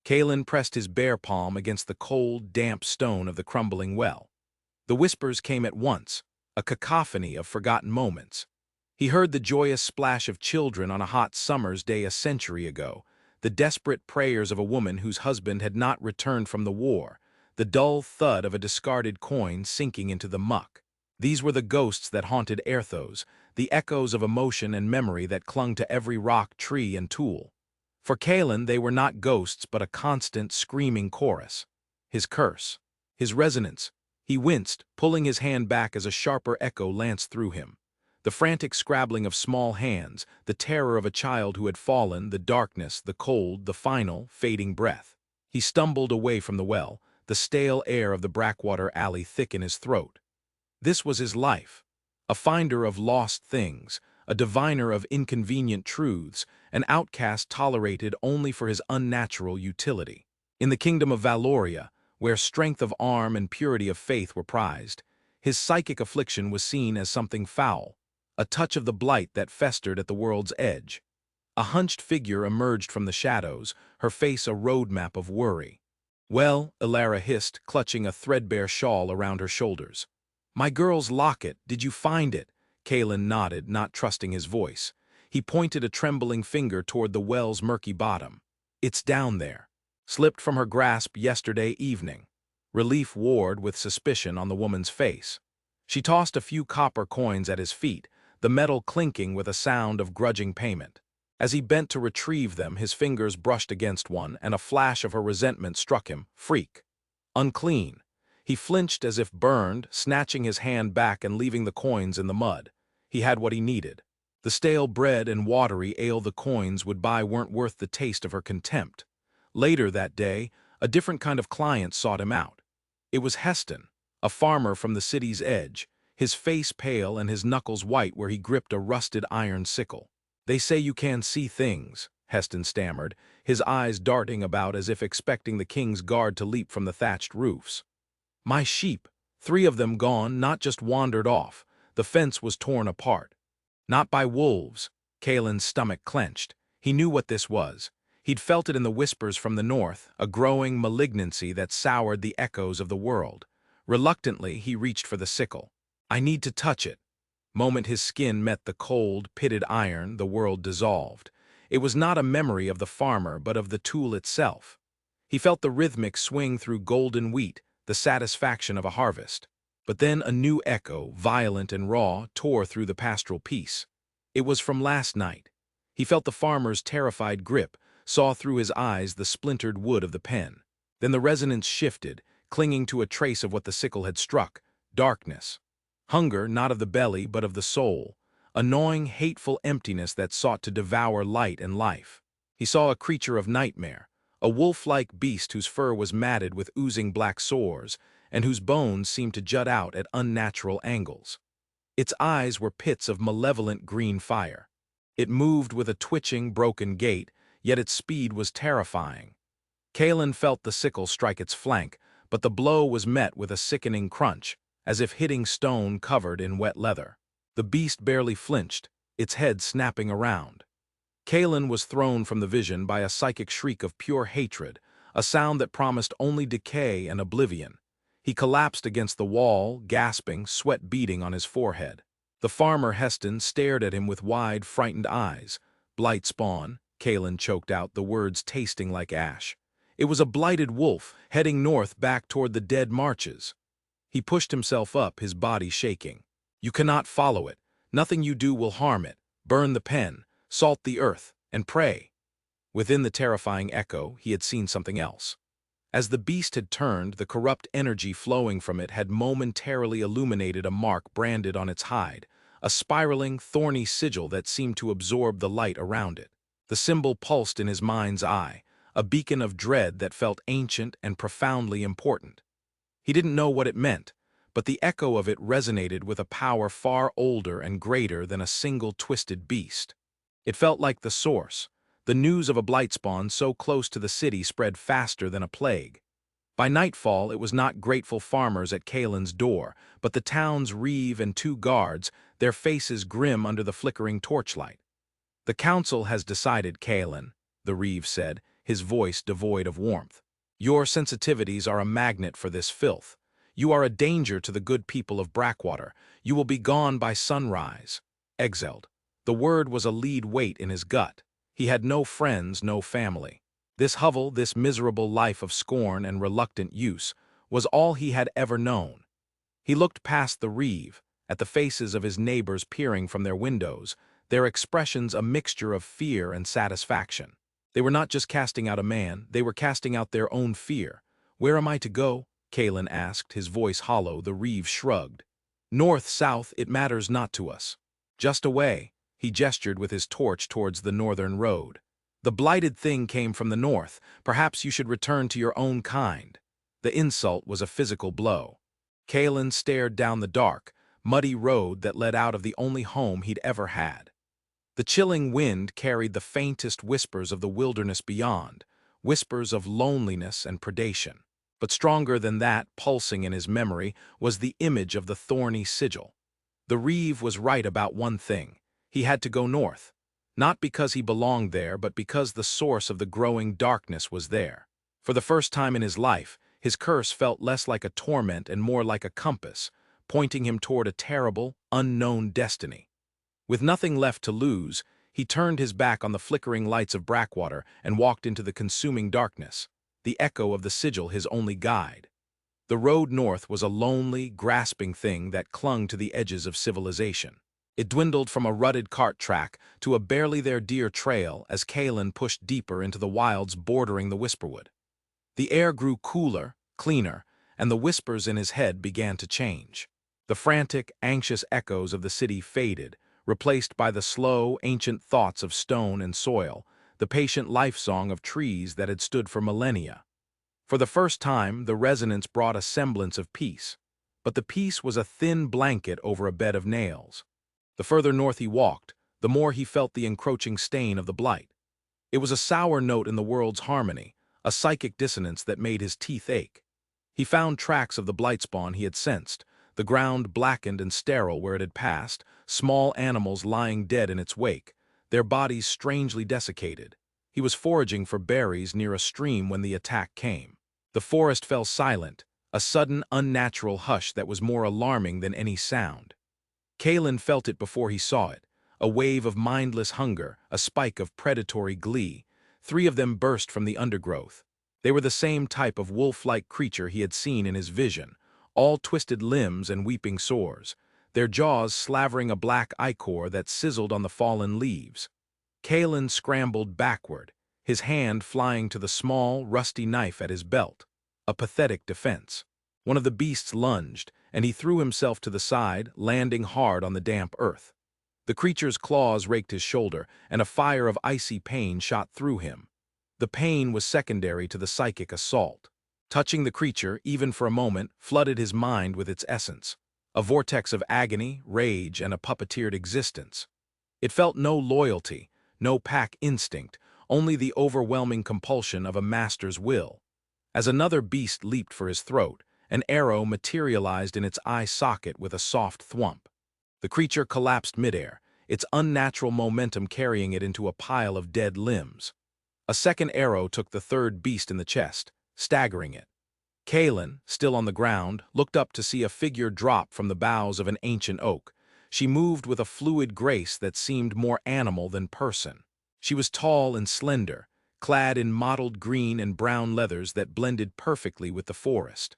Kaelen pressed his bare palm against the cold, damp stone of the crumbling well. The whispers came at once, a cacophony of forgotten moments. He heard the joyous splash of children on a hot summer's day a century ago, the desperate prayers of a woman whose husband had not returned from the war, the dull thud of a discarded coin sinking into the muck. These were the ghosts that haunted Aerthos, the echoes of emotion and memory that clung to every rock, tree, and tool. For Kaelen, they were not ghosts but a constant, screaming chorus. His curse. His resonance. He winced, pulling his hand back as a sharper echo lanced through him. The frantic scrabbling of small hands, the terror of a child who had fallen, the darkness, the cold, the final, fading breath. He stumbled away from the well, the stale air of the Brackwater alley thick in his throat. This was his life. A finder of lost things, a diviner of inconvenient truths, an outcast tolerated only for his unnatural utility. In the kingdom of Valoria, where strength of arm and purity of faith were prized, his psychic affliction was seen as something foul, a touch of the blight that festered at the world's edge. A hunched figure emerged from the shadows, her face a roadmap of worry. "Well," Elara hissed, clutching a threadbare shawl around her shoulders. "My girl's locket, did you find it?" Kaelen nodded, not trusting his voice. He pointed a trembling finger toward the well's murky bottom. "It's down there. Slipped from her grasp yesterday evening." Relief warred with suspicion on the woman's face. She tossed a few copper coins at his feet, the metal clinking with a sound of grudging payment. As he bent to retrieve them, his fingers brushed against one, and a flash of her resentment struck him. Freak. Unclean. He flinched as if burned, snatching his hand back and leaving the coins in the mud. He had what he needed. The stale bread and watery ale the coins would buy weren't worth the taste of her contempt. Later that day, a different kind of client sought him out. It was Heston, a farmer from the city's edge, his face pale and his knuckles white where he gripped a rusted iron sickle. "They say you can see things," Heston stammered, his eyes darting about as if expecting the king's guard to leap from the thatched roofs. "My sheep, 3 of them gone, not just wandered off. The fence was torn apart. Not by wolves." Kaelen's stomach clenched. He knew what this was. He'd felt it in the whispers from the north, a growing malignancy that soured the echoes of the world. Reluctantly, he reached for the sickle. "I need to touch it." Moment his skin met the cold, pitted iron, the world dissolved. It was not a memory of the farmer, but of the tool itself. He felt the rhythmic swing through golden wheat, the satisfaction of a harvest. But then a new echo, violent and raw, tore through the pastoral peace. It was from last night. He felt the farmer's terrified grip, saw through his eyes the splintered wood of the pen. Then the resonance shifted, clinging to a trace of what the sickle had struck: darkness. Hunger not of the belly but of the soul, a gnawing, hateful emptiness that sought to devour light and life. He saw a creature of nightmare, a wolf-like beast whose fur was matted with oozing black sores, and whose bones seemed to jut out at unnatural angles. Its eyes were pits of malevolent green fire. It moved with a twitching, broken gait, yet its speed was terrifying. Kaelen felt the sickle strike its flank, but the blow was met with a sickening crunch, as if hitting stone covered in wet leather. The beast barely flinched, its head snapping around. Kaelen was thrown from the vision by a psychic shriek of pure hatred, a sound that promised only decay and oblivion. He collapsed against the wall, gasping, sweat beading on his forehead. The farmer Heston stared at him with wide, frightened eyes. "Blight spawn," Kaelen choked out, the words tasting like ash. It was a blighted wolf, heading north back toward the dead marches. He pushed himself up, his body shaking. "You cannot follow it. Nothing you do will harm it. Burn the pen, salt the earth, and pray." Within the terrifying echo, he had seen something else. As the beast had turned, the corrupt energy flowing from it had momentarily illuminated a mark branded on its hide, a spiraling, thorny sigil that seemed to absorb the light around it. The symbol pulsed in his mind's eye, a beacon of dread that felt ancient and profoundly important. He didn't know what it meant, but the echo of it resonated with a power far older and greater than a single twisted beast. It felt like the source. The news of a blight spawn so close to the city spread faster than a plague. By nightfall, it was not grateful farmers at Kaelen's door, but the town's reeve and 2 guards, their faces grim under the flickering torchlight. "The council has decided, Kaelen," the reeve said, his voice devoid of warmth. "Your sensitivities are a magnet for this filth. You are a danger to the good people of Brackwater. You will be gone by sunrise." Exiled. The word was a lead weight in his gut. He had no friends, no family. This hovel, this miserable life of scorn and reluctant use, was all he had ever known. He looked past the reeve, at the faces of his neighbors peering from their windows, their expressions a mixture of fear and satisfaction. They were not just casting out a man, they were casting out their own fear. "Where am I to go?" Kaelen asked, his voice hollow. The reeve shrugged. "North, south, it matters not to us. Just away." He gestured with his torch towards the northern road. "The blighted thing came from the north. Perhaps you should return to your own kind." The insult was a physical blow. Kaelen stared down the dark, muddy road that led out of the only home he'd ever had. The chilling wind carried the faintest whispers of the wilderness beyond, whispers of loneliness and predation. But stronger than that, pulsing in his memory, was the image of the thorny sigil. The reeve was right about one thing. He had to go north. Not because he belonged there, but because the source of the growing darkness was there. For the first time in his life, his curse felt less like a torment and more like a compass, pointing him toward a terrible, unknown destiny. With nothing left to lose, he turned his back on the flickering lights of Brackwater and walked into the consuming darkness, the echo of the sigil his only guide. The road north was a lonely, grasping thing that clung to the edges of civilization. It dwindled from a rutted cart track to a barely-there-deer trail as Kaelen pushed deeper into the wilds bordering the Whisperwood. The air grew cooler, cleaner, and the whispers in his head began to change. The frantic, anxious echoes of the city faded, replaced by the slow, ancient thoughts of stone and soil, the patient life-song of trees that had stood for millennia. For the first time, the resonance brought a semblance of peace, but the peace was a thin blanket over a bed of nails. The further north he walked, the more he felt the encroaching stain of the blight. It was a sour note in the world's harmony, a psychic dissonance that made his teeth ache. He found tracks of the blight spawn he had sensed, the ground blackened and sterile where it had passed, small animals lying dead in its wake, their bodies strangely desiccated. He was foraging for berries near a stream when the attack came. The forest fell silent, a sudden, unnatural hush that was more alarming than any sound. Kaelen felt it before he saw it, a wave of mindless hunger, a spike of predatory glee. 3 of them burst from the undergrowth. They were the same type of wolf-like creature he had seen in his vision, all twisted limbs and weeping sores, their jaws slavering a black ichor that sizzled on the fallen leaves. Kaelen scrambled backward, his hand flying to the small, rusty knife at his belt, a pathetic defense. One of the beasts lunged, and he threw himself to the side, landing hard on the damp earth. The creature's claws raked his shoulder, and a fire of icy pain shot through him. The pain was secondary to the psychic assault. Touching the creature, even for a moment, flooded his mind with its essence, a vortex of agony, rage, and a puppeteered existence. It felt no loyalty, no pack instinct, only the overwhelming compulsion of a master's will. As another beast leaped for his throat, an arrow materialized in its eye socket with a soft thwump. The creature collapsed midair, its unnatural momentum carrying it into a pile of dead limbs. A second arrow took the third beast in the chest, staggering it. Kaelen, still on the ground, looked up to see a figure drop from the boughs of an ancient oak. She moved with a fluid grace that seemed more animal than person. She was tall and slender, clad in mottled green and brown leathers that blended perfectly with the forest.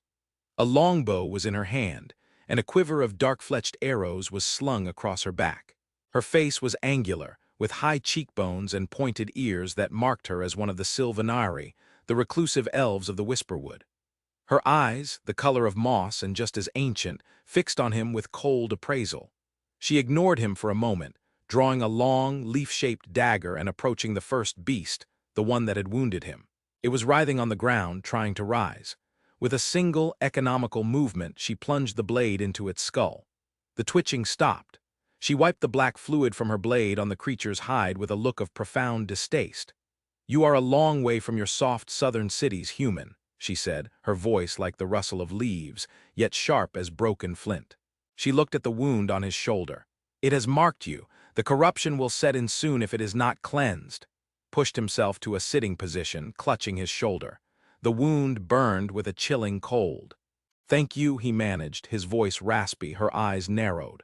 A longbow was in her hand, and a quiver of dark-fletched arrows was slung across her back. Her face was angular, with high cheekbones and pointed ears that marked her as one of the Sylvanari, the reclusive elves of the Whisperwood. Her eyes, the color of moss and just as ancient, fixed on him with cold appraisal. She ignored him for a moment, drawing a long, leaf-shaped dagger and approaching the first beast, the one that had wounded him. It was writhing on the ground, trying to rise. With a single, economical movement, she plunged the blade into its skull. The twitching stopped. She wiped the black fluid from her blade on the creature's hide with a look of profound distaste. "You are a long way from your soft southern cities, human," she said, her voice like the rustle of leaves, yet sharp as broken flint. She looked at the wound on his shoulder. "It has marked you. The corruption will set in soon if it is not cleansed." pushed himself to a sitting position, clutching his shoulder. The wound burned with a chilling cold. "Thank you," he managed, his voice raspy, her eyes narrowed.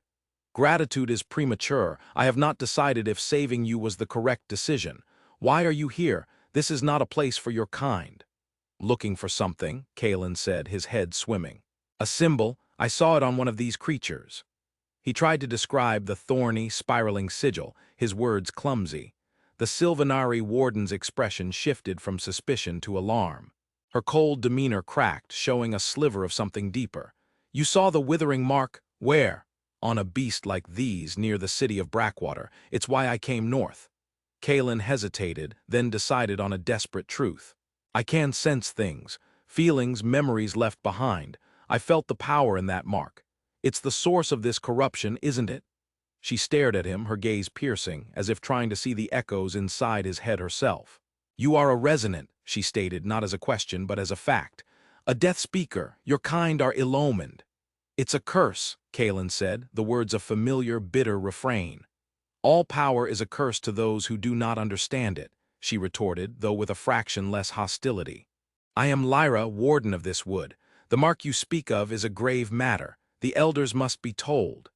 "Gratitude is premature. I have not decided if saving you was the correct decision. Why are you here? This is not a place for your kind." "Looking for something," Kaelen said, his head swimming. "A symbol. I saw it on one of these creatures." He tried to describe the thorny, spiraling sigil, his words clumsy. The Sylvanari warden's expression shifted from suspicion to alarm. Her cold demeanor cracked, showing a sliver of something deeper. "You saw the withering mark? Where?" "On a beast like these, near the city of Brackwater. It's why I came north." Kaelen hesitated, then decided on a desperate truth. "I can sense things. Feelings, memories left behind. I felt the power in that mark. It's the source of this corruption, isn't it?" She stared at him, her gaze piercing, as if trying to see the echoes inside his head herself. "You are a resonant," she stated, not as a question, but as a fact. "A death speaker. Your kind are ill-omened." "It's a curse," Kaelen said, the words a familiar, bitter refrain. "All power is a curse to those who do not understand it," she retorted, though with a fraction less hostility. "I am Lyra, warden of this wood. The mark you speak of is a grave matter. The elders must be told."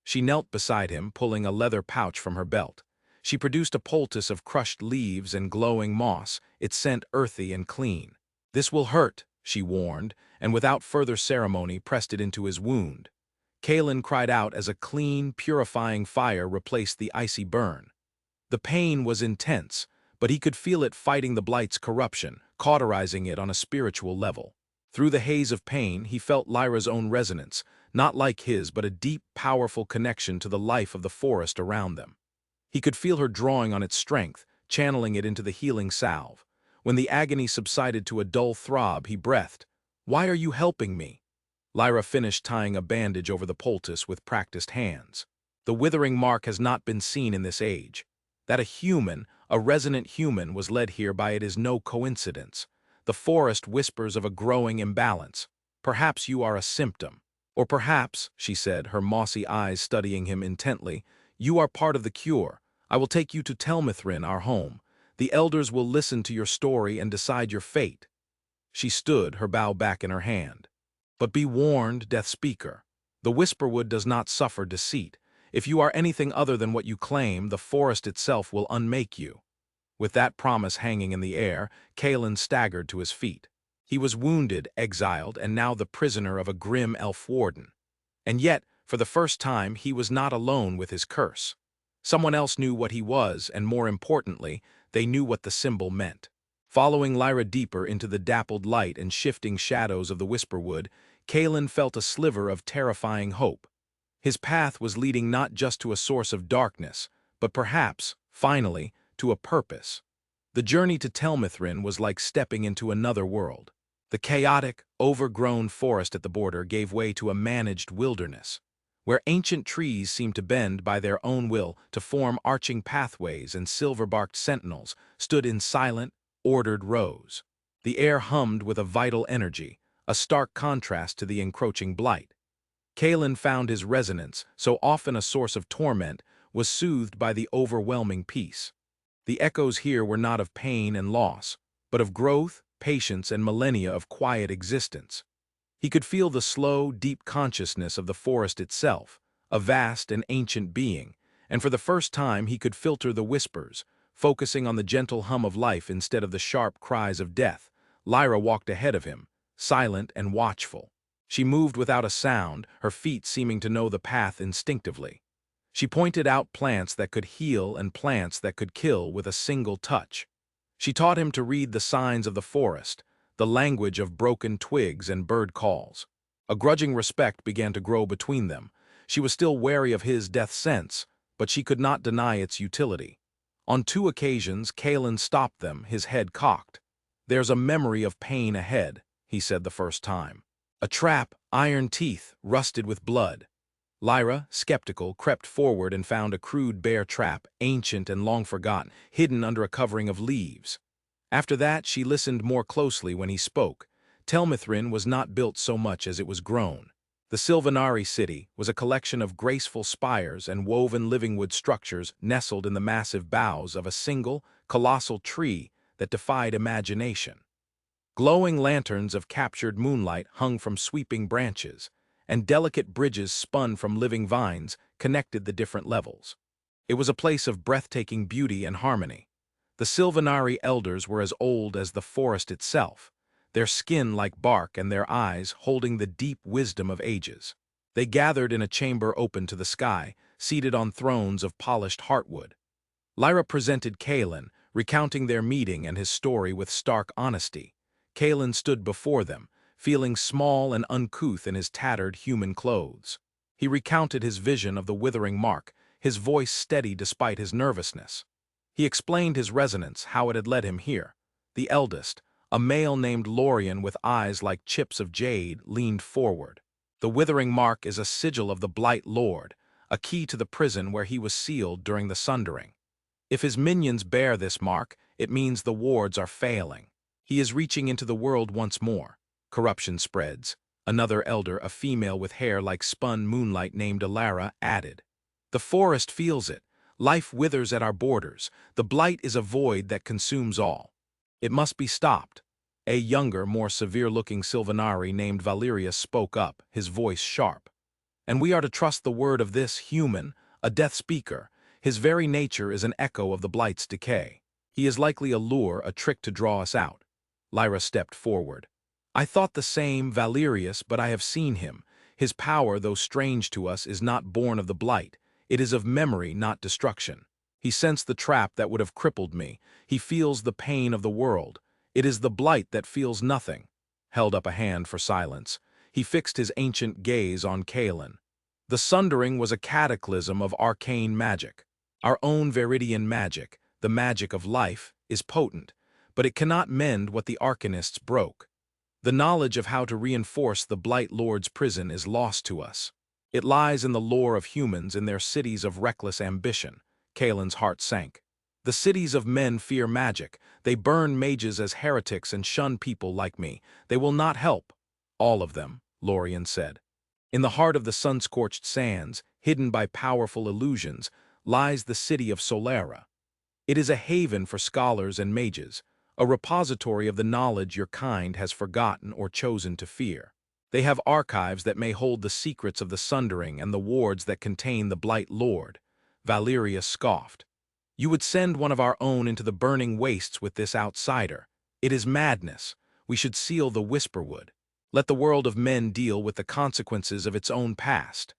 She knelt beside him, pulling a leather pouch from her belt. She produced a poultice of crushed leaves and glowing moss, its scent earthy and clean. "This will hurt," she warned, and without further ceremony pressed it into his wound. Kaelen cried out as a clean, purifying fire replaced the icy burn. The pain was intense, but he could feel it fighting the Blight's corruption, cauterizing it on a spiritual level. Through the haze of pain, he felt Lyra's own resonance, not like his, but a deep, powerful connection to the life of the forest around them. He could feel her drawing on its strength, channeling it into the healing salve. When the agony subsided to a dull throb, he breathed, "Why are you helping me?" Lyra finished tying a bandage over the poultice with practiced hands. "The withering mark has not been seen in this age. That a resonant human, was led here by it is no coincidence. The forest whispers of a growing imbalance. Perhaps you are a symptom. Or perhaps," she said, her mossy eyes studying him intently, "you are part of the cure. I will take you to Telmithrin, our home. The elders will listen to your story and decide your fate." She stood, her bow back in her hand. "But be warned, Death Speaker. The Whisperwood does not suffer deceit. If you are anything other than what you claim, the forest itself will unmake you." With that promise hanging in the air, Kaelen staggered to his feet. He was wounded, exiled, and now the prisoner of a grim elf warden. And yet, for the first time, he was not alone with his curse. Someone else knew what he was, and more importantly, they knew what the symbol meant. Following Lyra deeper into the dappled light and shifting shadows of the Whisperwood, Kaelen felt a sliver of terrifying hope. His path was leading not just to a source of darkness, but perhaps, finally, to a purpose. The journey to Telmithrin was like stepping into another world. The chaotic, overgrown forest at the border gave way to a managed wilderness, where ancient trees seemed to bend by their own will to form arching pathways, and silver-barked sentinels stood in silent, ordered rows. The air hummed with a vital energy, a stark contrast to the encroaching Blight. Kaelen found his resonance, so often a source of torment, was soothed by the overwhelming peace. The echoes here were not of pain and loss, but of growth, patience, and millennia of quiet existence. He could feel the slow, deep consciousness of the forest itself, a vast and ancient being, and for the first time he could filter the whispers, focusing on the gentle hum of life instead of the sharp cries of death. Lyra walked ahead of him, silent and watchful. She moved without a sound, her feet seeming to know the path instinctively. She pointed out plants that could heal and plants that could kill with a single touch. She taught him to read the signs of the forest, the language of broken twigs and bird calls. A grudging respect began to grow between them. She was still wary of his death sense, but she could not deny its utility. On 2 occasions, Kaelen stopped them, his head cocked. "There's a memory of pain ahead," he said the first time. "A trap, iron teeth, rusted with blood." Lyra, skeptical, crept forward and found a crude bear trap, ancient and long forgotten, hidden under a covering of leaves. After that, she listened more closely when he spoke. Telmithrin was not built so much as it was grown. The Sylvanari city was a collection of graceful spires and woven living wood structures nestled in the massive boughs of a single, colossal tree that defied imagination. Glowing lanterns of captured moonlight hung from sweeping branches, and delicate bridges spun from living vines connected the different levels. It was a place of breathtaking beauty and harmony. The Sylvanari elders were as old as the forest itself, their skin like bark and their eyes holding the deep wisdom of ages. They gathered in a chamber open to the sky, seated on thrones of polished heartwood. Lyra presented Kaelen, recounting their meeting and his story with stark honesty. Kaelen stood before them, feeling small and uncouth in his tattered human clothes. He recounted his vision of the withering mark, his voice steady despite his nervousness. He explained his resonance, how it had led him here. The eldest, a male named Lorien with eyes like chips of jade, leaned forward. The withering mark is a sigil of the Blight Lord, a key to the prison where he was sealed during the Sundering. If his minions bear this mark, it means the wards are failing. He is reaching into the world once more. Corruption spreads. Another elder, a female with hair like spun moonlight named Alara, added. The forest feels it. Life withers at our borders. The blight is a void that consumes all. It must be stopped. A younger, more severe-looking Sylvanari named Valerius spoke up, his voice sharp. And we are to trust the word of this human, a death speaker. His very nature is an echo of the blight's decay. He is likely a lure, a trick to draw us out. Lyra stepped forward. I thought the same, Valerius, but I have seen him. His power, though strange to us, is not born of the blight. It is of memory, not destruction. He sensed the trap that would have crippled me. He feels the pain of the world. It is the blight that feels nothing. Held up a hand for silence. He fixed his ancient gaze on Kaelen. The Sundering was a cataclysm of arcane magic. Our own Viridian magic, the magic of life, is potent, but it cannot mend what the Arcanists broke. The knowledge of how to reinforce the Blight Lord's prison is lost to us. It lies in the lore of humans in their cities of reckless ambition. Kaelen's heart sank. The cities of men fear magic. They burn mages as heretics and shun people like me. They will not help. All of them, Lorien said. In the heart of the sun-scorched sands, hidden by powerful illusions, lies the city of Solera. It is a haven for scholars and mages, a repository of the knowledge your kind has forgotten or chosen to fear. They have archives that may hold the secrets of the Sundering and the wards that contain the Blight Lord. Valerius scoffed. You would send one of our own into the burning wastes with this outsider. It is madness. We should seal the Whisperwood. Let the world of men deal with the consequences of its own past.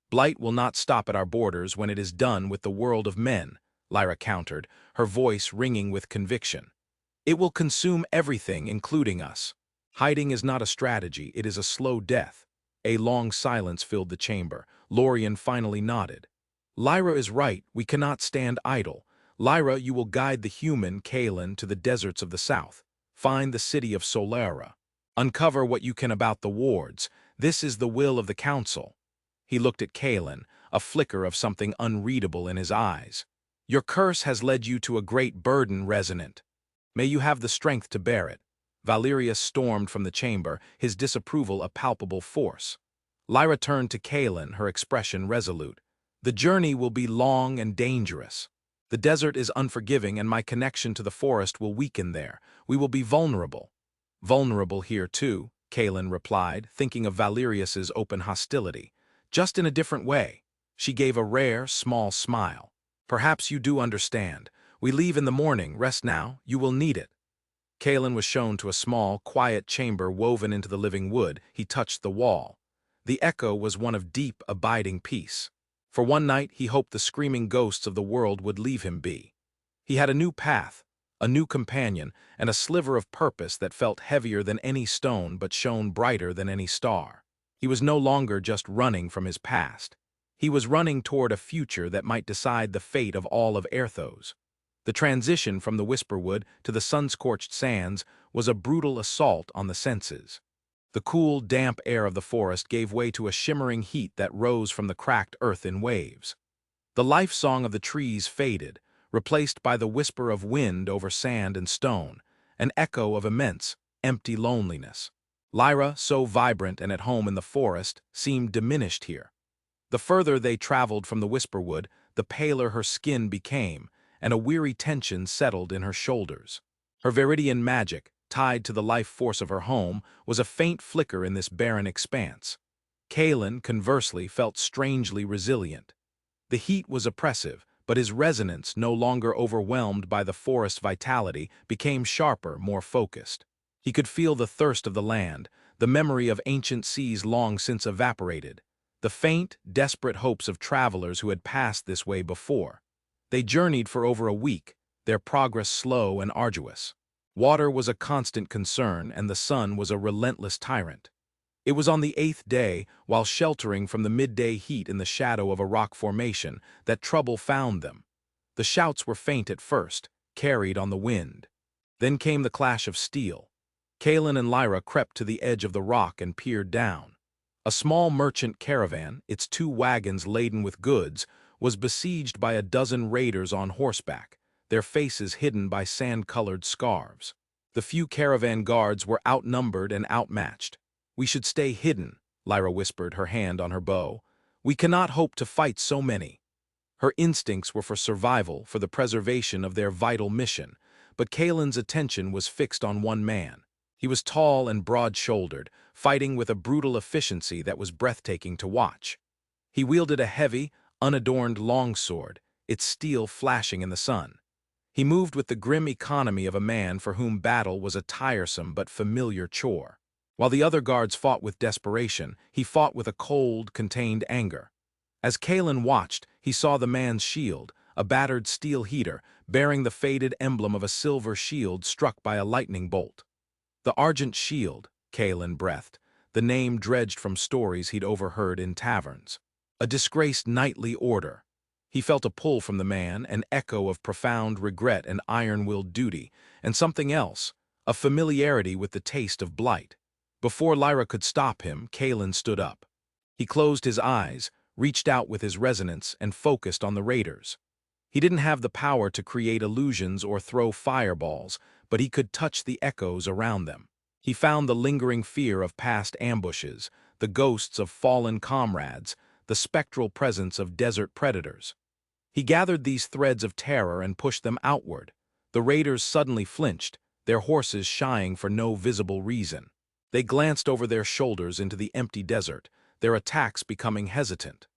Blight will not stop at our borders when it is done with the world of men, Lyra countered, her voice ringing with conviction. It will consume everything, including us. Hiding is not a strategy, it is a slow death. A long silence filled the chamber. Lorien finally nodded. Lyra is right, we cannot stand idle. Lyra, you will guide the human Kaelen to the deserts of the south. Find the city of Solera. Uncover what you can about the wards. This is the will of the council. He looked at Kaelen, a flicker of something unreadable in his eyes. Your curse has led you to a great burden, Resonant. May you have the strength to bear it. Valerius stormed from the chamber, his disapproval a palpable force. Lyra turned to Kaelen, her expression resolute. The journey will be long and dangerous. The desert is unforgiving and my connection to the forest will weaken there. We will be vulnerable. Vulnerable here too, Kaelen replied, thinking of Valerius's open hostility. Just in a different way. She gave a rare, small smile. Perhaps you do understand. We leave in the morning, rest now, you will need it. Kaelen was shown to a small, quiet chamber woven into the living wood. He touched the wall. The echo was one of deep, abiding peace. For one night he hoped the screaming ghosts of the world would leave him be. He had a new path, a new companion, and a sliver of purpose that felt heavier than any stone but shone brighter than any star. He was no longer just running from his past. He was running toward a future that might decide the fate of all of Aerthos. The transition from the Whisperwood to the sun-scorched sands was a brutal assault on the senses. The cool, damp air of the forest gave way to a shimmering heat that rose from the cracked earth in waves. The life song of the trees faded, replaced by the whisper of wind over sand and stone, an echo of immense, empty loneliness. Lyra, so vibrant and at home in the forest, seemed diminished here. The further they traveled from the Whisperwood, the paler her skin became, and a weary tension settled in her shoulders. Her viridian magic, tied to the life force of her home, was a faint flicker in this barren expanse. Kaelen, conversely, felt strangely resilient. The heat was oppressive, but his resonance, no longer overwhelmed by the forest's vitality, became sharper, more focused. He could feel the thirst of the land, the memory of ancient seas long since evaporated, the faint, desperate hopes of travelers who had passed this way before. They journeyed for over a week, their progress slow and arduous. Water was a constant concern, and the sun was a relentless tyrant. It was on the 8th day, while sheltering from the midday heat in the shadow of a rock formation, that trouble found them. The shouts were faint at first, carried on the wind. Then came the clash of steel. Kaelen and Lyra crept to the edge of the rock and peered down. A small merchant caravan, its 2 wagons laden with goods, was besieged by a dozen raiders on horseback, their faces hidden by sand-colored scarves. The few caravan guards were outnumbered and outmatched. "We should stay hidden," Lyra whispered, her hand on her bow. "We cannot hope to fight so many." Her instincts were for survival, for the preservation of their vital mission, but Kaelen's attention was fixed on one man. He was tall and broad-shouldered, fighting with a brutal efficiency that was breathtaking to watch. He wielded a heavy, unadorned longsword, its steel flashing in the sun. He moved with the grim economy of a man for whom battle was a tiresome but familiar chore. While the other guards fought with desperation, he fought with a cold, contained anger. As Kaelen watched, he saw the man's shield, a battered steel heater, bearing the faded emblem of a silver shield struck by a lightning bolt. The Argent Shield, Kaelen breathed, the name dredged from stories he'd overheard in taverns. A disgraced knightly order. He felt a pull from the man, an echo of profound regret and iron-willed duty, and something else, a familiarity with the taste of Blight. Before Lyra could stop him, Kaelen stood up. He closed his eyes, reached out with his resonance, and focused on the raiders. He didn't have the power to create illusions or throw fireballs, but he could touch the echoes around them. He found the lingering fear of past ambushes, the ghosts of fallen comrades, the spectral presence of desert predators. He gathered these threads of terror and pushed them outward. The raiders suddenly flinched, their horses shying for no visible reason. They glanced over their shoulders into the empty desert, their attacks becoming hesitant.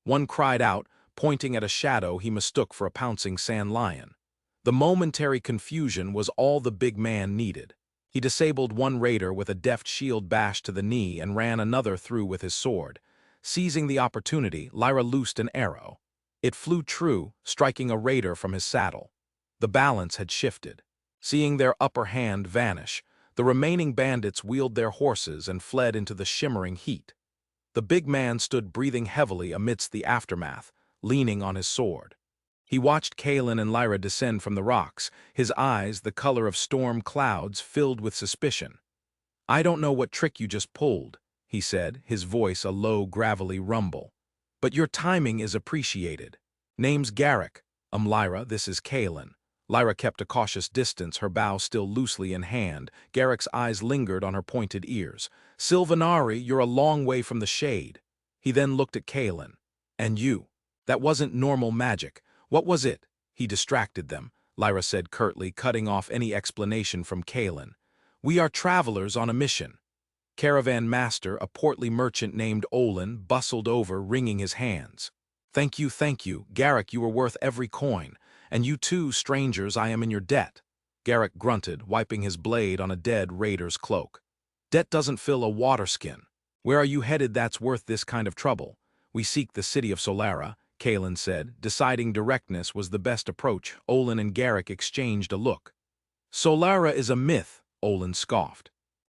One cried out, pointing at a shadow he mistook for a pouncing sand lion. The momentary confusion was all the big man needed. He disabled one raider with a deft shield bash to the knee and ran another through with his sword. Seizing the opportunity, Lyra loosed an arrow. It flew true, striking a raider from his saddle. The balance had shifted. Seeing their upper hand vanish, the remaining bandits wheeled their horses and fled into the shimmering heat. The big man stood breathing heavily amidst the aftermath, leaning on his sword. He watched Kaelen and Lyra descend from the rocks, his eyes, the color of storm clouds, filled with suspicion. "I don't know what trick you just pulled," he said, his voice a low, gravelly rumble. "But your timing is appreciated. Name's Garrick. Lyra, this is Kaelen." Lyra kept a cautious distance, her bow still loosely in hand. Garrick's eyes lingered on her pointed ears. "Sylvanari, you're a long way from the shade." He then looked at Kaelen. "And you? That wasn't normal magic. What was it?" "He distracted them," Lyra said curtly, cutting off any explanation from Kaelen. "We are travelers on a mission." Caravan master, a portly merchant named Olin, bustled over, wringing his hands. Thank you, Garrick, you were worth every coin. And you too, strangers, I am in your debt." Garrick grunted, wiping his blade on a dead raider's cloak. "Debt doesn't fill a waterskin. Where are you headed that's worth this kind of trouble?" "We seek the city of Solara," Kaelen said, deciding directness was the best approach. Olin and Garrick exchanged a look. "Solara is a myth," Olin scoffed.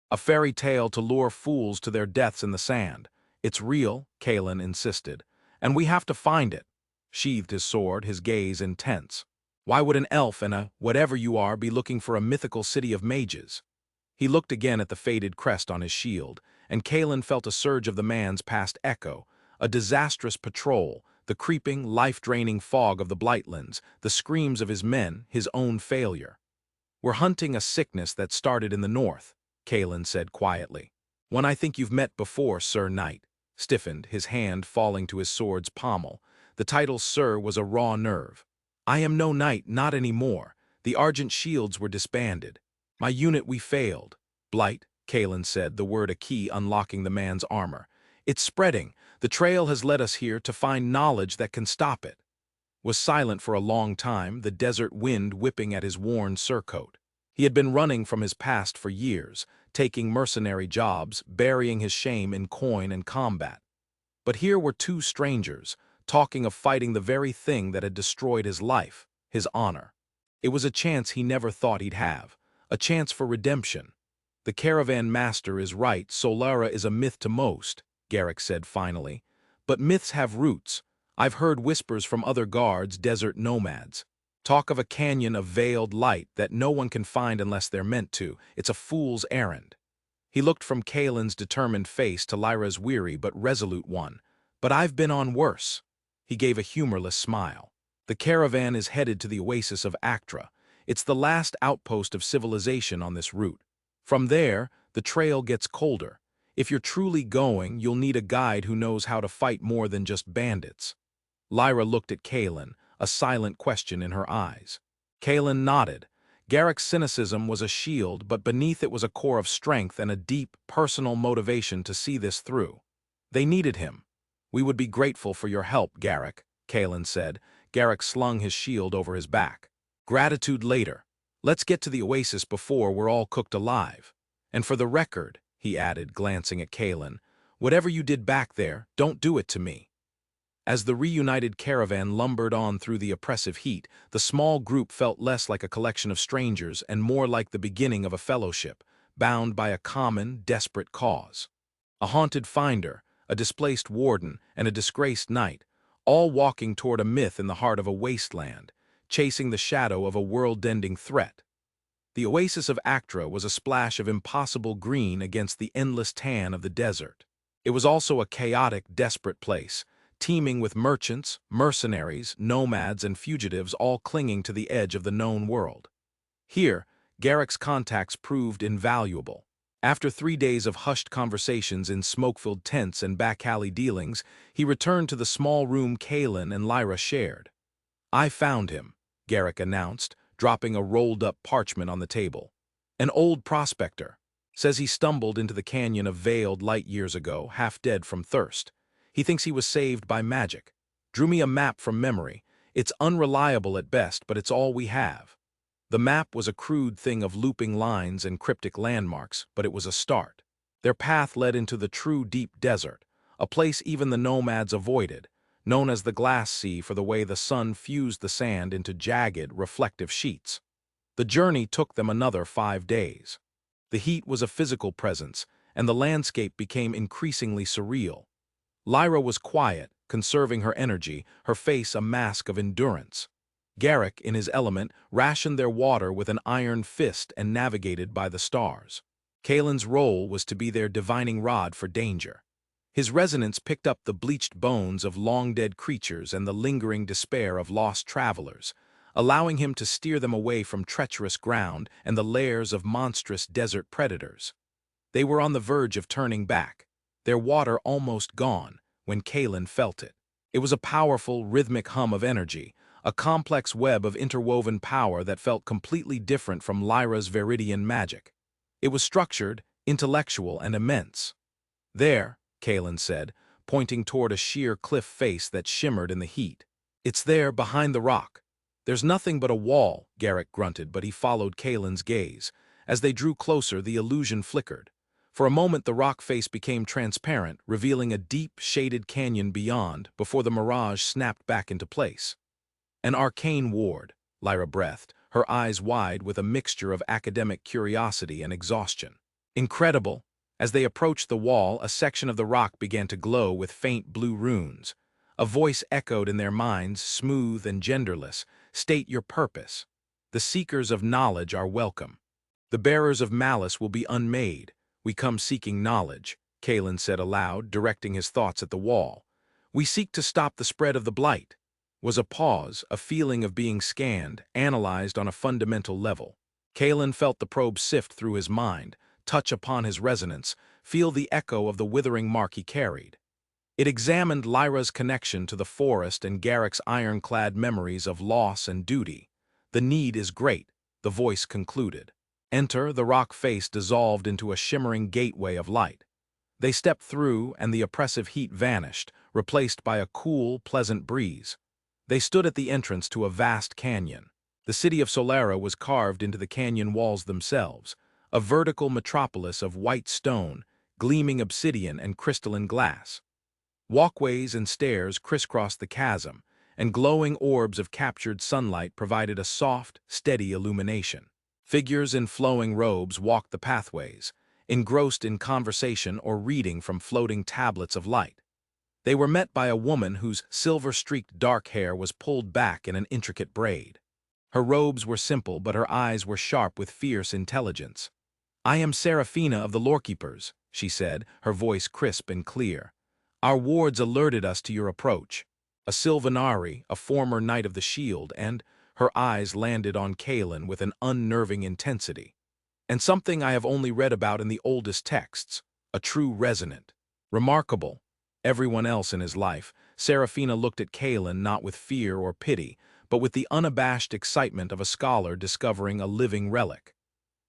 "A fairy tale to lure fools to their deaths in the sand." "It's real," Kaelen insisted, "and we have to find it." Sheathed his sword, his gaze intense. "Why would an elf and a whatever you are be looking for a mythical city of mages?" He looked again at the faded crest on his shield, and Kaelen felt a surge of the man's past echo, a disastrous patrol, the creeping, life-draining fog of the Blightlands, the screams of his men, his own failure. "We're hunting a sickness that started in the north," Kaelen said quietly. "One I think you've met before, Sir Knight," stiffened, his hand falling to his sword's pommel. The title Sir was a raw nerve. I am no knight, not anymore. The Argent Shields were disbanded. My unit, we failed. Blight, Kaelen said, the word a key unlocking the man's armor. It's spreading. The trail has led us here to find knowledge that can stop it. Was silent for a long time, the desert wind whipping at his worn surcoat. He had been running from his past for years, taking mercenary jobs, burying his shame in coin and combat. But here were two strangers, talking of fighting the very thing that had destroyed his life, his honor. It was a chance he never thought he'd have, a chance for redemption. The caravan master is right, Solara is a myth to most, Garrick said finally. But myths have roots. I've heard whispers from other guards, desert nomads. Talk of a canyon of veiled light that no one can find unless they're meant to. It's a fool's errand. He looked from Kaelin's determined face to Lyra's weary but resolute one. But I've been on worse. He gave a humorless smile. The caravan is headed to the oasis of Actra. It's the last outpost of civilization on this route. From there, the trail gets colder. If you're truly going, you'll need a guide who knows how to fight more than just bandits. Lyra looked at Kaelen, a silent question in her eyes. Kaelen nodded. Garrick's cynicism was a shield, but beneath it was a core of strength and a deep, personal motivation to see this through. They needed him. We would be grateful for your help, Garrick, Kaelen said. Garrick slung his shield over his back. Gratitude later. Let's get to the oasis before we're all cooked alive. And for the record, he added, glancing at Kaelen, whatever you did back there, don't do it to me. As the reunited caravan lumbered on through the oppressive heat, the small group felt less like a collection of strangers and more like the beginning of a fellowship, bound by a common, desperate cause. A haunted finder, a displaced warden, and a disgraced knight, all walking toward a myth in the heart of a wasteland, chasing the shadow of a world-ending threat. The oasis of Actra was a splash of impossible green against the endless tan of the desert. It was also a chaotic, desperate place, teeming with merchants, mercenaries, nomads, and fugitives all clinging to the edge of the known world. Here, Garrick's contacts proved invaluable. After 3 days of hushed conversations in smoke-filled tents and back-alley dealings, he returned to the small room Kaelen and Lyra shared. I found him, Garrick announced, dropping a rolled-up parchment on the table. An old prospector. Says he stumbled into the canyon of veiled light years ago, half dead from thirst. He thinks he was saved by magic. Drew me a map from memory. It's unreliable at best, but it's all we have. The map was a crude thing of looping lines and cryptic landmarks, but it was a start. Their path led into the true deep desert, a place even the nomads avoided, known as the Glass Sea for the way the sun fused the sand into jagged, reflective sheets. The journey took them another 5 days. The heat was a physical presence, and the landscape became increasingly surreal. Lyra was quiet, conserving her energy, her face a mask of endurance. Garrick, in his element, rationed their water with an iron fist and navigated by the stars. Kaelen's role was to be their divining rod for danger. His resonance picked up the bleached bones of long-dead creatures and the lingering despair of lost travelers, allowing him to steer them away from treacherous ground and the lairs of monstrous desert predators. They were on the verge of turning back, their water almost gone, when Kaelen felt it. It was a powerful, rhythmic hum of energy, a complex web of interwoven power that felt completely different from Lyra's Viridian magic. It was structured, intellectual, and immense. There, Kaelen said, pointing toward a sheer cliff face that shimmered in the heat. It's there, behind the rock. There's nothing but a wall, Garrick grunted, but he followed Kaelen's gaze. As they drew closer, the illusion flickered. For a moment the rock face became transparent, revealing a deep, shaded canyon beyond, before the mirage snapped back into place. An arcane ward, Lyra breathed, her eyes wide with a mixture of academic curiosity and exhaustion. Incredible! As they approached the wall, a section of the rock began to glow with faint blue runes. A voice echoed in their minds, smooth and genderless, "State your purpose. The seekers of knowledge are welcome. The bearers of malice will be unmade. We come seeking knowledge," Kaelen said aloud, directing his thoughts at the wall. "We seek to stop the spread of the Blight." Was a pause, a feeling of being scanned, analyzed on a fundamental level. Kaelen felt the probe sift through his mind, touch upon his resonance, feel the echo of the withering mark he carried. It examined Lyra's connection to the forest and Garrick's ironclad memories of loss and duty. "The need is great," the voice concluded. Enter, the rock face dissolved into a shimmering gateway of light. They stepped through, and the oppressive heat vanished, replaced by a cool, pleasant breeze. They stood at the entrance to a vast canyon. The city of Solera was carved into the canyon walls themselves, a vertical metropolis of white stone, gleaming obsidian and crystalline glass. Walkways and stairs crisscrossed the chasm, and glowing orbs of captured sunlight provided a soft, steady illumination. Figures in flowing robes walked the pathways, engrossed in conversation or reading from floating tablets of light. They were met by a woman whose silver-streaked dark hair was pulled back in an intricate braid. Her robes were simple, but her eyes were sharp with fierce intelligence. "I am Seraphina of the Lorekeepers," she said, her voice crisp and clear. "Our wards alerted us to your approach. A Sylvanari, a former Knight of the Shield, and—" her eyes landed on Kaelen with an unnerving intensity. "And something I have only read about in the oldest texts, a true resonant. Remarkable." Everyone else in his life, Seraphina looked at Kaelen not with fear or pity, but with the unabashed excitement of a scholar discovering a living relic.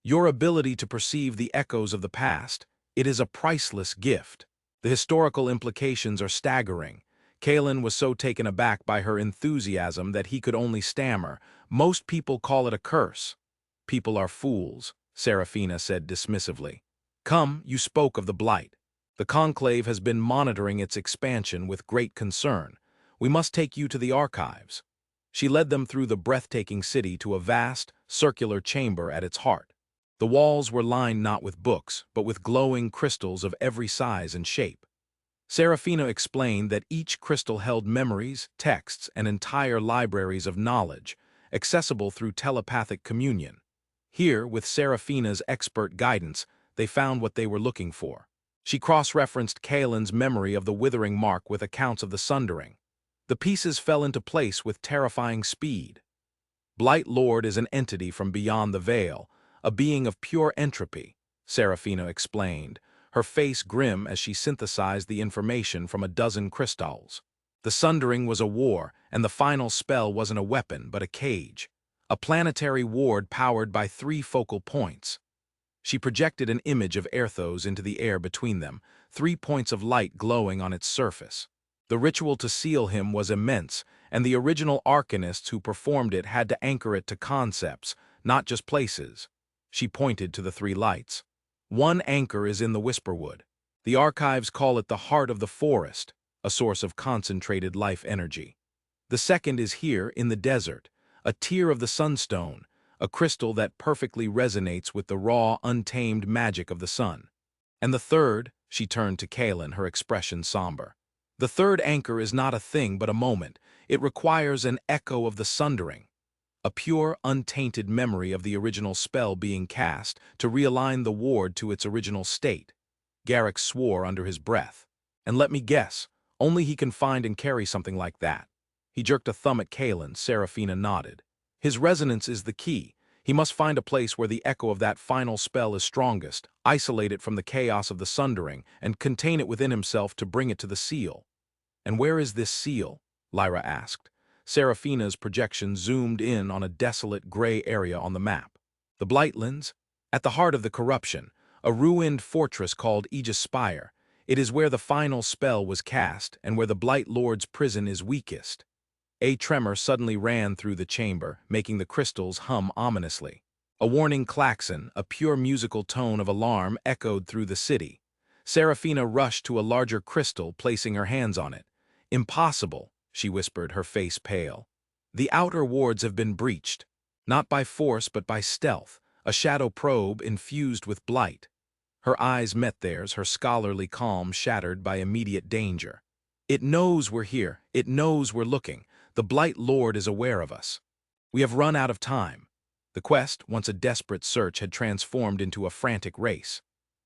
"Your ability to perceive the echoes of the past, it is a priceless gift. The historical implications are staggering." Kaelen was so taken aback by her enthusiasm that he could only stammer, "Most people call it a curse." "People are fools," Seraphina said dismissively. "Come, you spoke of the Blight. The Conclave has been monitoring its expansion with great concern. We must take you to the archives." She led them through the breathtaking city to a vast, circular chamber at its heart. The walls were lined not with books, but with glowing crystals of every size and shape. Seraphina explained that each crystal held memories, texts, and entire libraries of knowledge, accessible through telepathic communion. Here, with Seraphina's expert guidance, they found what they were looking for. She cross-referenced Kaelen's memory of the withering mark with accounts of the sundering. The pieces fell into place with terrifying speed. "Blight Lord is an entity from beyond the veil, a being of pure entropy," Seraphina explained, her face grim as she synthesized the information from a dozen crystals. "The sundering was a war, and the final spell wasn't a weapon, but a cage. A planetary ward powered by 3 focal points." She projected an image of Aerthos into the air between them, 3 points of light glowing on its surface. The ritual to seal him was immense, and the original arcanists who performed it had to anchor it to concepts, not just places. She pointed to the 3 lights. "One anchor is in the Whisperwood. The archives call it the heart of the forest, a source of concentrated life energy. The second is here in the desert, a tear of the sunstone, a crystal that perfectly resonates with the raw, untamed magic of the sun. And the third," she turned to Kaelen, her expression somber. "The third anchor is not a thing but a moment. It requires an echo of the sundering, a pure, untainted memory of the original spell being cast to realign the ward to its original state." Garrick swore under his breath. "And let me guess, only he can find and carry something like that." He jerked a thumb at Kaelen. Seraphina nodded. "His resonance is the key. He must find a place where the echo of that final spell is strongest, isolate it from the chaos of the sundering, and contain it within himself to bring it to the seal." "And where is this seal?" Lyra asked. Seraphina's projection zoomed in on a desolate gray area on the map. "The Blightlands? At the heart of the corruption, a ruined fortress called Aegis Spire. It is where the final spell was cast, and where the Blight Lord's prison is weakest." A tremor suddenly ran through the chamber, making the crystals hum ominously. A warning klaxon, a pure musical tone of alarm, echoed through the city. Seraphina rushed to a larger crystal, placing her hands on it. "Impossible," she whispered, her face pale. "The outer wards have been breached. Not by force, but by stealth, a shadow probe infused with blight." Her eyes met theirs, her scholarly calm shattered by immediate danger. "It knows we're here. It knows we're looking. The Blight Lord is aware of us. We have run out of time." The quest, once a desperate search, had transformed into a frantic race.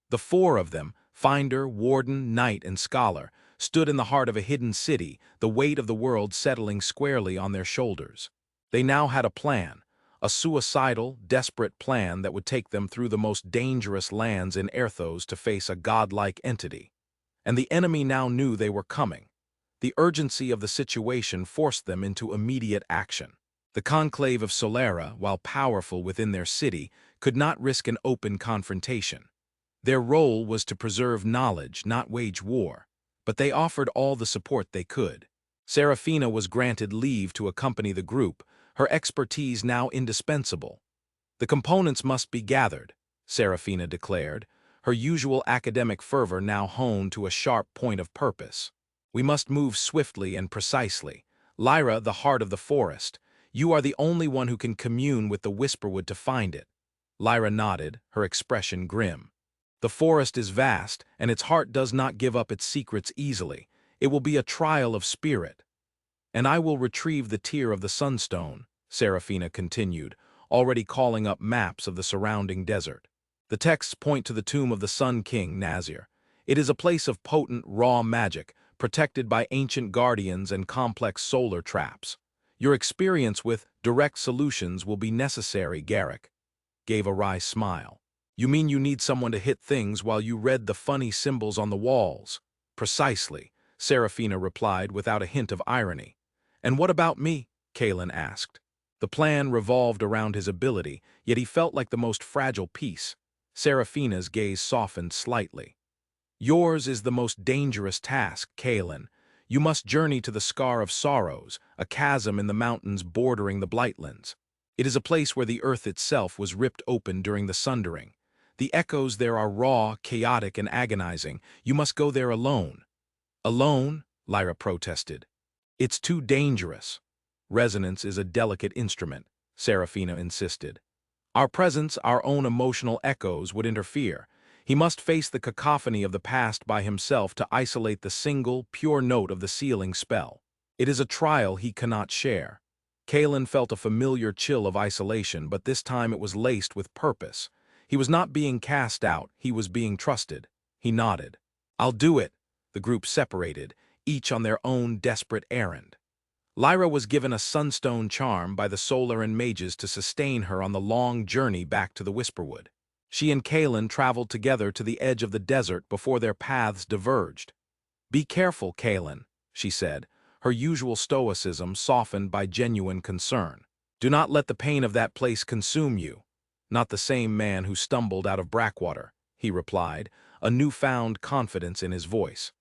The 4 of them, Finder, Warden, Knight, and Scholar, stood in the heart of a hidden city, the weight of the world settling squarely on their shoulders. They now had a plan, a suicidal, desperate plan that would take them through the most dangerous lands in Aerthos to face a godlike entity. and the enemy now knew they were coming. The urgency of the situation forced them into immediate action. The conclave of Solera, while powerful within their city, could not risk an open confrontation. Their role was to preserve knowledge, not wage war, but they offered all the support they could. Seraphina was granted leave to accompany the group, her expertise now indispensable. "The components must be gathered," Seraphina declared, her usual academic fervor now honed to a sharp point of purpose. "We must move swiftly and precisely. Lyra, the heart of the forest, you are the only one who can commune with the Whisperwood to find it." Lyra nodded, her expression grim. "The forest is vast, and its heart does not give up its secrets easily. It will be a trial of spirit." "And I will retrieve the tear of the sunstone," Seraphina continued, already calling up maps of the surrounding desert. "The texts point to the tomb of the Sun King, Nazir. It is a place of potent, raw magic, protected by ancient guardians and complex solar traps. Your experience with direct solutions will be necessary," Garrick gave a wry smile. "You mean you need someone to hit things while you read the funny symbols on the walls?" "Precisely," Seraphina replied without a hint of irony. "And what about me?" Kaelen asked. The plan revolved around his ability, yet he felt like the most fragile piece. Seraphina's gaze softened slightly. "Yours is the most dangerous task, Kaelen. You must journey to the Scar of Sorrows, a chasm in the mountains bordering the Blightlands. It is a place where the earth itself was ripped open during the Sundering. The echoes there are raw, chaotic, and agonizing. You must go there alone." "Alone?" Lyra protested. "It's too dangerous." "Resonance is a delicate instrument," Seraphina insisted. "Our presence, our own emotional echoes, would interfere. He must face the cacophony of the past by himself to isolate the single, pure note of the sealing spell. It is a trial he cannot share." Kaelen felt a familiar chill of isolation, but this time it was laced with purpose. He was not being cast out, he was being trusted. He nodded. "I'll do it." The group separated, each on their own desperate errand. Lyra was given a sunstone charm by the Solaran mages to sustain her on the long journey back to the Whisperwood. She and Kaelen traveled together to the edge of the desert before their paths diverged. "Be careful, Kaelen," she said, her usual stoicism softened by genuine concern. "Do not let the pain of that place consume you." "Not the same man who stumbled out of Brackwater," he replied, a newfound confidence in his voice.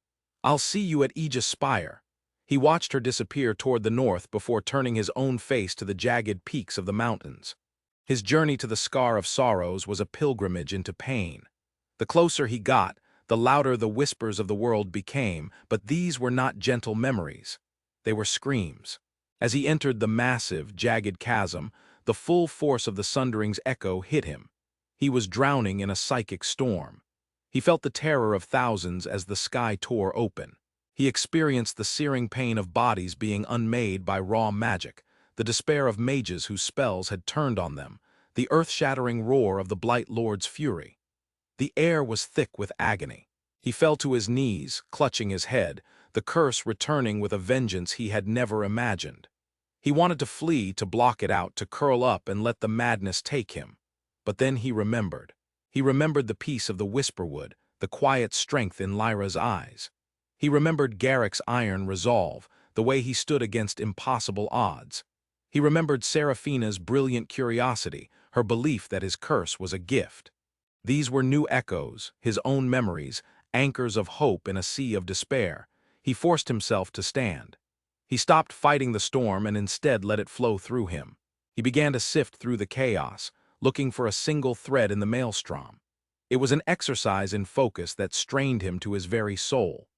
"I'll see you at Aegis Spire." He watched her disappear toward the north before turning his own face to the jagged peaks of the mountains. His journey to the Scar of Sorrows was a pilgrimage into pain. The closer he got, the louder the whispers of the world became, but these were not gentle memories. They were screams. As he entered the massive, jagged chasm, the full force of the Sundering's echo hit him. He was drowning in a psychic storm. He felt the terror of thousands as the sky tore open. He experienced the searing pain of bodies being unmade by raw magic, the despair of mages whose spells had turned on them, the earth-shattering roar of the Blight Lord's fury. The air was thick with agony. He fell to his knees, clutching his head, the curse returning with a vengeance he had never imagined. He wanted to flee, to block it out, to curl up and let the madness take him. But then he remembered. He remembered the peace of the Whisperwood, the quiet strength in Lyra's eyes. He remembered Garrick's iron resolve, the way he stood against impossible odds. He remembered Seraphina's brilliant curiosity, her belief that his curse was a gift. These were new echoes, his own memories, anchors of hope in a sea of despair. He forced himself to stand. He stopped fighting the storm and instead let it flow through him. He began to sift through the chaos, looking for a single thread in the maelstrom. It was an exercise in focus that strained him to his very soul.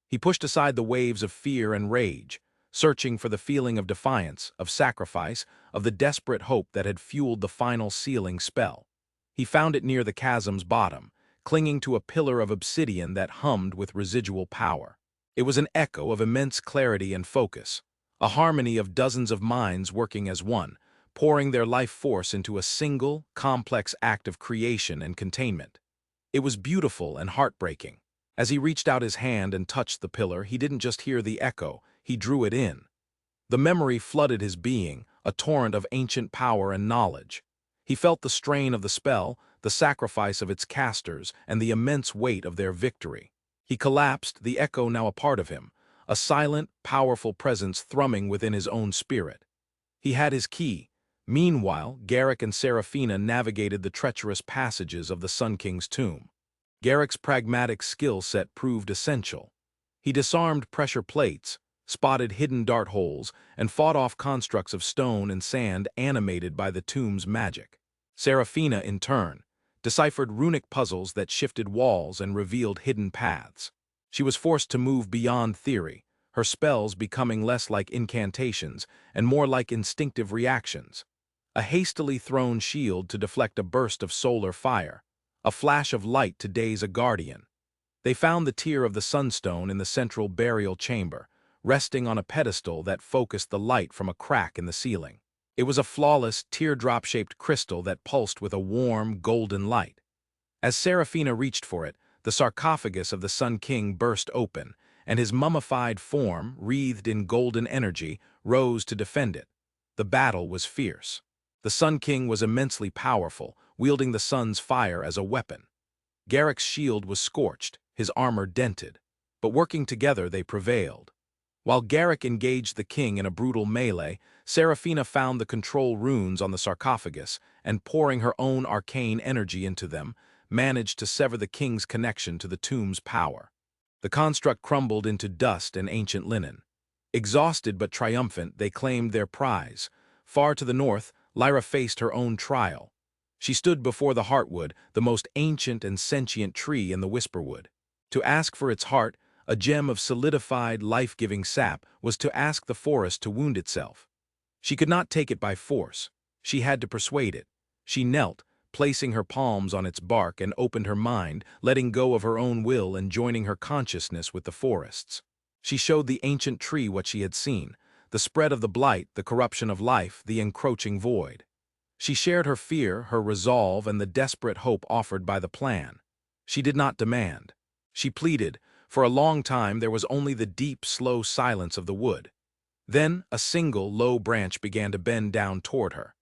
He pushed aside the waves of fear and rage, searching for the feeling of defiance, of sacrifice, of the desperate hope that had fueled the final sealing spell. He found it near the chasm's bottom, clinging to a pillar of obsidian that hummed with residual power. It was an echo of immense clarity and focus, a harmony of dozens of minds working as one, pouring their life force into a single, complex act of creation and containment. It was beautiful and heartbreaking. As he reached out his hand and touched the pillar, he didn't just hear the echo, he drew it in. The memory flooded his being, a torrent of ancient power and knowledge. He felt the strain of the spell, the sacrifice of its casters, and the immense weight of their victory. He collapsed, the echo now a part of him, a silent, powerful presence thrumming within his own spirit. He had his key. Meanwhile, Garrick and Seraphina navigated the treacherous passages of the Sun King's tomb. Garrick's pragmatic skill set proved essential. He disarmed pressure plates, spotted hidden dart holes, and fought off constructs of stone and sand animated by the tomb's magic. Seraphina, in turn, deciphered runic puzzles that shifted walls and revealed hidden paths. She was forced to move beyond theory, her spells becoming less like incantations and more like instinctive reactions. A hastily thrown shield to deflect a burst of solar fire, a flash of light to daze a guardian. They found the tear of the sunstone in the central burial chamber, resting on a pedestal that focused the light from a crack in the ceiling. It was a flawless, teardrop-shaped crystal that pulsed with a warm, golden light. As Seraphina reached for it, the sarcophagus of the Sun King burst open, and his mummified form, wreathed in golden energy, rose to defend it. The battle was fierce. The Sun King was immensely powerful, wielding the sun's fire as a weapon. Garrick's shield was scorched, his armor dented, but working together they prevailed. While Garrick engaged the king in a brutal melee, Seraphina found the control runes on the sarcophagus and, pouring her own arcane energy into them, managed to sever the king's connection to the tomb's power. The construct crumbled into dust and ancient linen. Exhausted but triumphant, they claimed their prize. Far to the north, Lyra faced her own trial. She stood before the Heartwood, the most ancient and sentient tree in the Whisperwood. To ask for its heart, a gem of solidified, life-giving sap, was to ask the forest to wound itself. She could not take it by force. She had to persuade it. She knelt, placing her palms on its bark, and opened her mind, letting go of her own will and joining her consciousness with the forest's. She showed the ancient tree what she had seen, the spread of the blight, the corruption of life, the encroaching void. She shared her fear, her resolve, and the desperate hope offered by the plan. She did not demand. She pleaded. For a long time there was only the deep, slow silence of the wood. Then a single, low branch began to bend down toward her.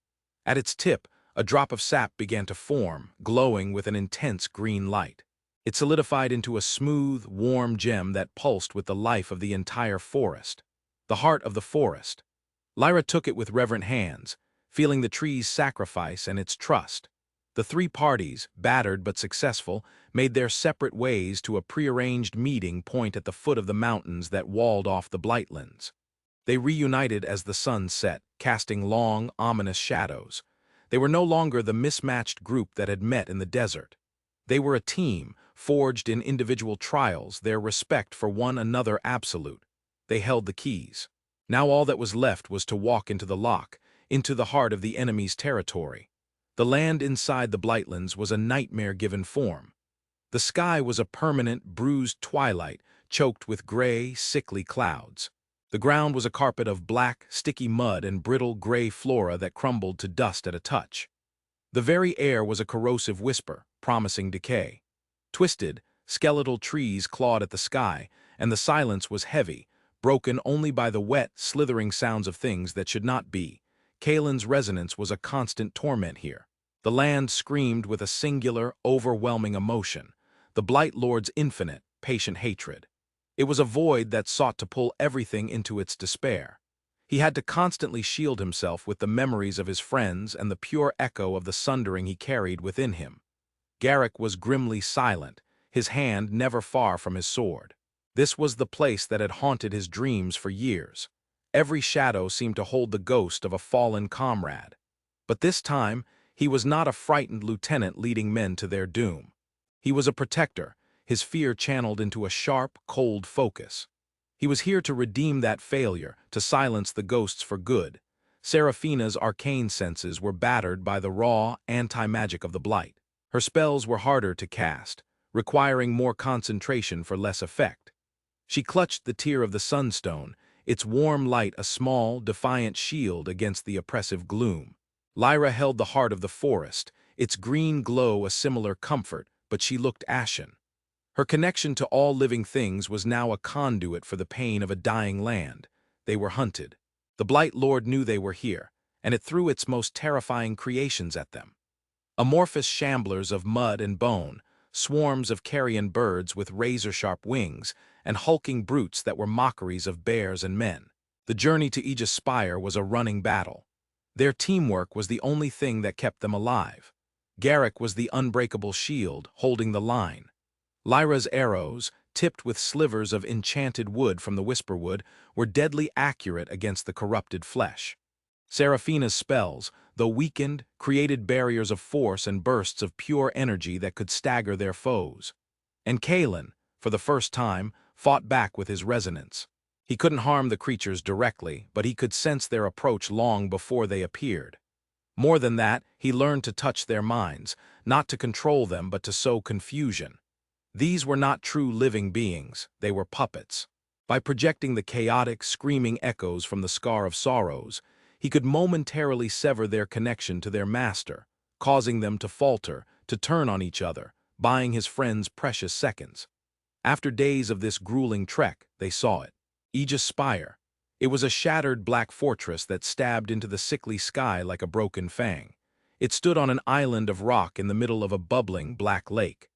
At its tip, a drop of sap began to form, glowing with an intense green light. It solidified into a smooth, warm gem that pulsed with the life of the entire forest. The heart of the forest. Lyra took it with reverent hands, feeling the tree's sacrifice and its trust. The three parties, battered but successful, made their separate ways to a prearranged meeting point at the foot of the mountains that walled off the Blightlands. They reunited as the sun set, casting long, ominous shadows. They were no longer the mismatched group that had met in the desert. They were a team, forged in individual trials, their respect for one another absolute. They held the keys. Now all that was left was to walk into the lock, into the heart of the enemy's territory. The land inside the Blightlands was a nightmare-given form. The sky was a permanent, bruised twilight, choked with gray, sickly clouds. The ground was a carpet of black, sticky mud and brittle gray flora that crumbled to dust at a touch. The very air was a corrosive whisper, promising decay. Twisted, skeletal trees clawed at the sky, and the silence was heavy, broken only by the wet, slithering sounds of things that should not be. Kaelen's resonance was a constant torment here. The land screamed with a singular, overwhelming emotion, the Blight Lord's infinite, patient hatred. It was a void that sought to pull everything into its despair. He had to constantly shield himself with the memories of his friends and the pure echo of the sundering he carried within him. Garrick was grimly silent, his hand never far from his sword. This was the place that had haunted his dreams for years. Every shadow seemed to hold the ghost of a fallen comrade. But this time, he was not a frightened lieutenant leading men to their doom. He was a protector, his fear channeled into a sharp, cold focus. He was here to redeem that failure, to silence the ghosts for good. Seraphina's arcane senses were battered by the raw, anti-magic of the Blight. Her spells were harder to cast, requiring more concentration for less effect. She clutched the tear of the sunstone, its warm light a small, defiant shield against the oppressive gloom. Lyra held the heart of the forest, its green glow a similar comfort, but she looked ashen. Her connection to all living things was now a conduit for the pain of a dying land. They were hunted. The Blight Lord knew they were here, and it threw its most terrifying creations at them. Amorphous shamblers of mud and bone, swarms of carrion birds with razor-sharp wings, and hulking brutes that were mockeries of bears and men. The journey to Aegis Spire was a running battle. Their teamwork was the only thing that kept them alive. Garrick was the unbreakable shield, holding the line. Lyra's arrows, tipped with slivers of enchanted wood from the Whisperwood, were deadly accurate against the corrupted flesh. Seraphina's spells, though weakened, created barriers of force and bursts of pure energy that could stagger their foes. And Kaelen, for the first time, fought back with his resonance. He couldn't harm the creatures directly, but he could sense their approach long before they appeared. More than that, he learned to touch their minds, not to control them but to sow confusion. These were not true living beings, they were puppets. By projecting the chaotic, screaming echoes from the Scar of Sorrows, he could momentarily sever their connection to their master, causing them to falter, to turn on each other, buying his friends precious seconds. After days of this grueling trek, they saw it. Aegis Spire. It was a shattered black fortress that stabbed into the sickly sky like a broken fang. It stood on an island of rock in the middle of a bubbling black lake.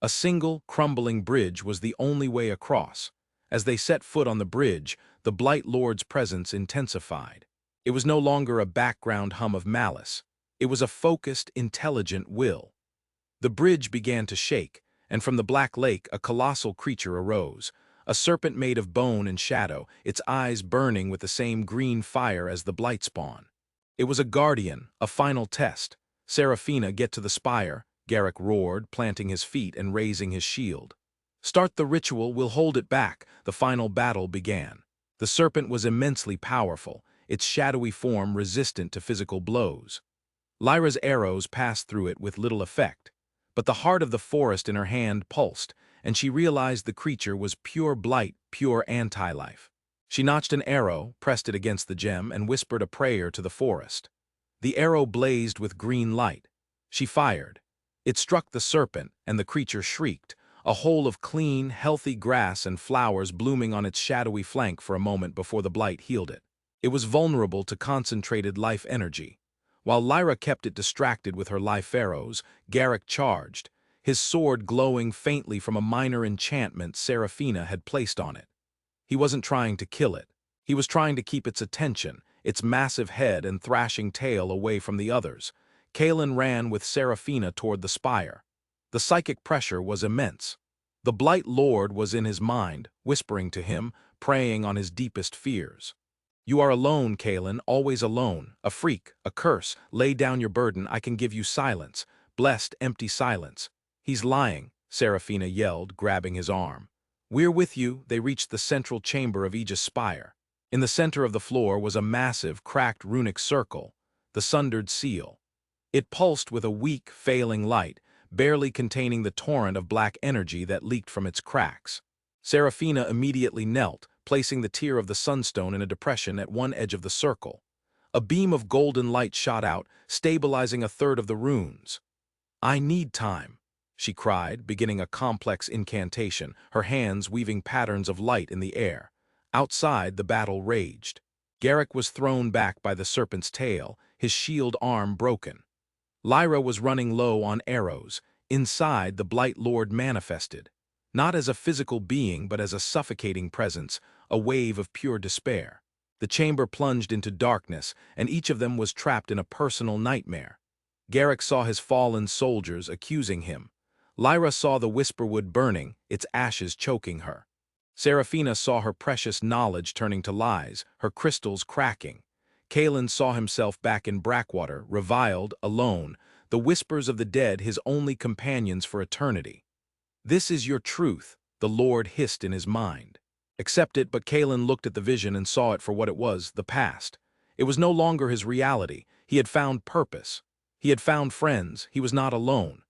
A single, crumbling bridge was the only way across. As they set foot on the bridge, the Blight Lord's presence intensified. It was no longer a background hum of malice. It was a focused, intelligent will. The bridge began to shake, and from the black lake a colossal creature arose, a serpent made of bone and shadow, its eyes burning with the same green fire as the Blight spawn. It was a guardian, a final test. Seraphina, get to the spire, Garrick roared, planting his feet and raising his shield. Start the ritual, we'll hold it back. The final battle began. The serpent was immensely powerful, its shadowy form resistant to physical blows. Lyra's arrows passed through it with little effect, but the heart of the forest in her hand pulsed, and she realized the creature was pure blight, pure anti-life. She notched an arrow, pressed it against the gem, and whispered a prayer to the forest. The arrow blazed with green light. She fired. It struck the serpent, and the creature shrieked, a hole of clean, healthy grass and flowers blooming on its shadowy flank for a moment before the blight healed it. It was vulnerable to concentrated life energy. While Lyra kept it distracted with her life arrows, Garrick charged, his sword glowing faintly from a minor enchantment Seraphina had placed on it. He wasn't trying to kill it. He was trying to keep its attention, its massive head and thrashing tail away from the others. Kaelen ran with Seraphina toward the spire. The psychic pressure was immense. The Blight Lord was in his mind, whispering to him, preying on his deepest fears. You are alone, Kaelen, always alone, a freak, a curse. Lay down your burden, I can give you silence, blessed, empty silence. He's lying, Seraphina yelled, grabbing his arm. We're with you. They reached the central chamber of Aegis Spire. In the center of the floor was a massive, cracked runic circle, the sundered seal. It pulsed with a weak, failing light, barely containing the torrent of black energy that leaked from its cracks. Seraphina immediately knelt, placing the tear of the sunstone in a depression at one edge of the circle. A beam of golden light shot out, stabilizing a third of the runes. I need time, she cried, beginning a complex incantation, her hands weaving patterns of light in the air. Outside, the battle raged. Garrick was thrown back by the serpent's tail, his shield arm broken. Lyra was running low on arrows. Inside, the Blight Lord manifested, not as a physical being but as a suffocating presence, a wave of pure despair. The chamber plunged into darkness, and each of them was trapped in a personal nightmare. Garrick saw his fallen soldiers accusing him. Lyra saw the Whisperwood burning, its ashes choking her. Seraphina saw her precious knowledge turning to lies, her crystals cracking. Kaelen saw himself back in Brackwater, reviled, alone, the whispers of the dead his only companions for eternity. This is your truth, the Lord hissed in his mind. Accept it, but Kaelen looked at the vision and saw it for what it was, the past. It was no longer his reality. He had found purpose. He had found friends. He was not alone.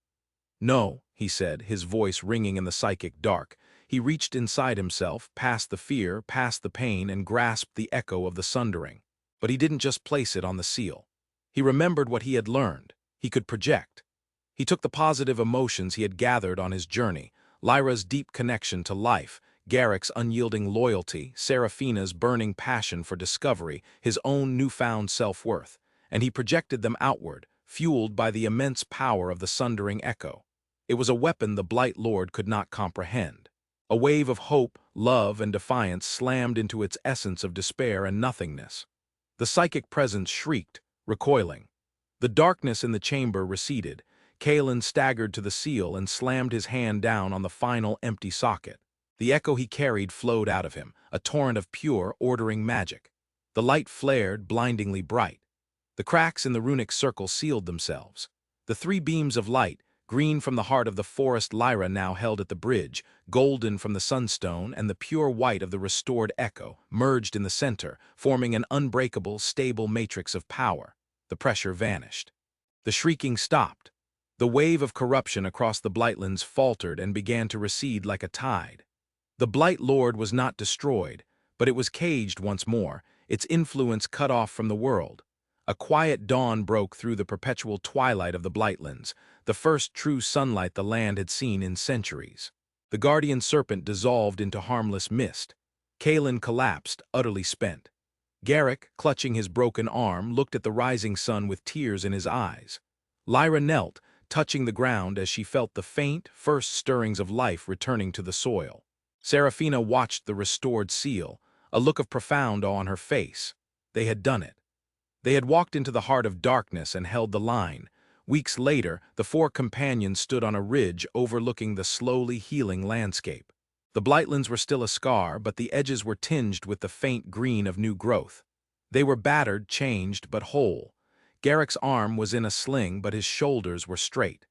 No, he said, his voice ringing in the psychic dark. He reached inside himself, past the fear, past the pain, and grasped the echo of the sundering. But he didn't just place it on the seal. He remembered what he had learned. He could project. He took the positive emotions he had gathered on his journey, Lyra's deep connection to life, Garrick's unyielding loyalty, Seraphina's burning passion for discovery, his own newfound self-worth, and he projected them outward, fueled by the immense power of the sundering echo. It was a weapon the Blight Lord could not comprehend. A wave of hope, love, and defiance slammed into its essence of despair and nothingness. The psychic presence shrieked, recoiling. The darkness in the chamber receded. Kaelen staggered to the seal and slammed his hand down on the final empty socket. The echo he carried flowed out of him, a torrent of pure, ordering magic. The light flared, blindingly bright. The cracks in the runic circle sealed themselves. The three beams of light, green from the heart of the forest Lyra now held at the bridge, golden from the sunstone, and the pure white of the restored echo, merged in the center, forming an unbreakable, stable matrix of power. The pressure vanished. The shrieking stopped. The wave of corruption across the Blightlands faltered and began to recede like a tide. The Blight Lord was not destroyed, but it was caged once more, its influence cut off from the world. A quiet dawn broke through the perpetual twilight of the Blightlands, the first true sunlight the land had seen in centuries. The guardian serpent dissolved into harmless mist. Kaelen collapsed, utterly spent. Garrick, clutching his broken arm, looked at the rising sun with tears in his eyes. Lyra knelt, touching the ground as she felt the faint, first stirrings of life returning to the soil. Seraphina watched the restored seal, a look of profound awe on her face. They had done it. They had walked into the heart of darkness and held the line. Weeks later, the four companions stood on a ridge overlooking the slowly healing landscape. The Blightlands were still a scar, but the edges were tinged with the faint green of new growth. They were battered, changed, but whole. Garrick's arm was in a sling, but his shoulders were straight.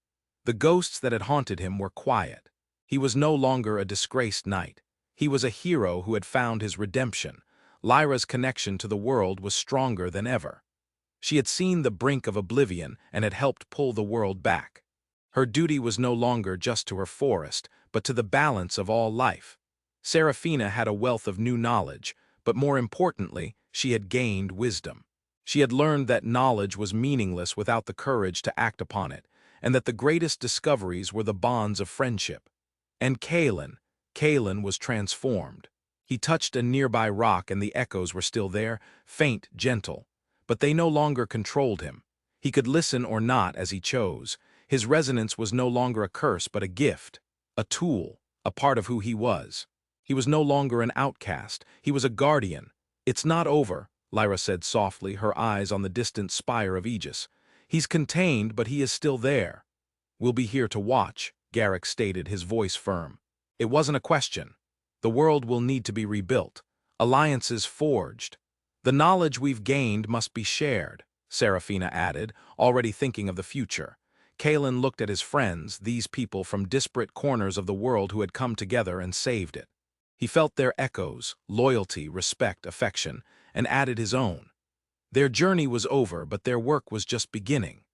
The ghosts that had haunted him were quiet. He was no longer a disgraced knight. He was a hero who had found his redemption. Lyra's connection to the world was stronger than ever. She had seen the brink of oblivion and had helped pull the world back. Her duty was no longer just to her forest, but to the balance of all life. Seraphina had a wealth of new knowledge, but more importantly, she had gained wisdom. She had learned that knowledge was meaningless without the courage to act upon it, and that the greatest discoveries were the bonds of friendship. And Kaelen was transformed. He touched a nearby rock and the echoes were still there, faint, gentle. But they no longer controlled him. He could listen or not as he chose. His resonance was no longer a curse but a gift, a tool, a part of who he was. He was no longer an outcast, he was a guardian. "It's not over," Lyra said softly, her eyes on the distant spire of Aegis. "He's contained, but he is still there." "We'll be here to watch," Garrick stated, his voice firm. "It wasn't a question. The world will need to be rebuilt, alliances forged. The knowledge we've gained must be shared," Seraphina added, already thinking of the future. Kaelen looked at his friends, these people from disparate corners of the world who had come together and saved it. He felt their echoes, loyalty, respect, affection, and added his own. Their journey was over, but their work was just beginning.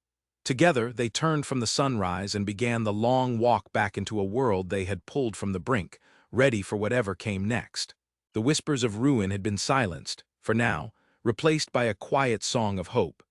Together, they turned from the sunrise and began the long walk back into a world they had pulled from the brink, ready for whatever came next. The whispers of ruin had been silenced, for now, replaced by a quiet song of hope.